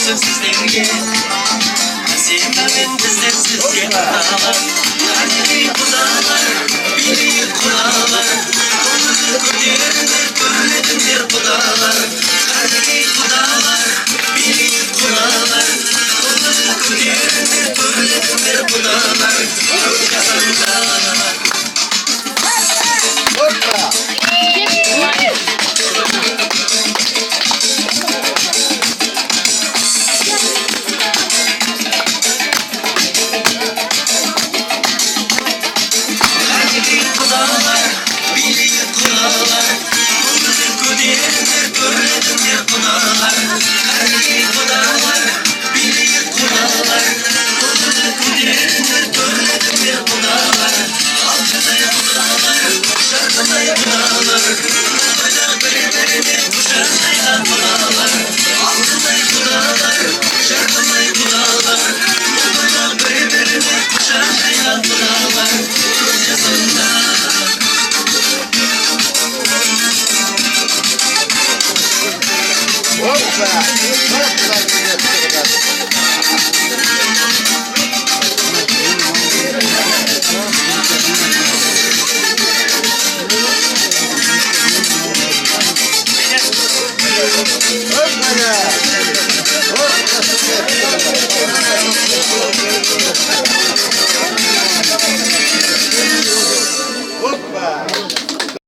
olsun sizlerge. Sevmemin sizlersiz dağlar. Kalbi kudalar, biri kudalar. Kudirdir böyledir kudalar. Kalbi kudalar, biri kudalar. Kudirdir böyledir kudalar. Kazan dağlar. Opa!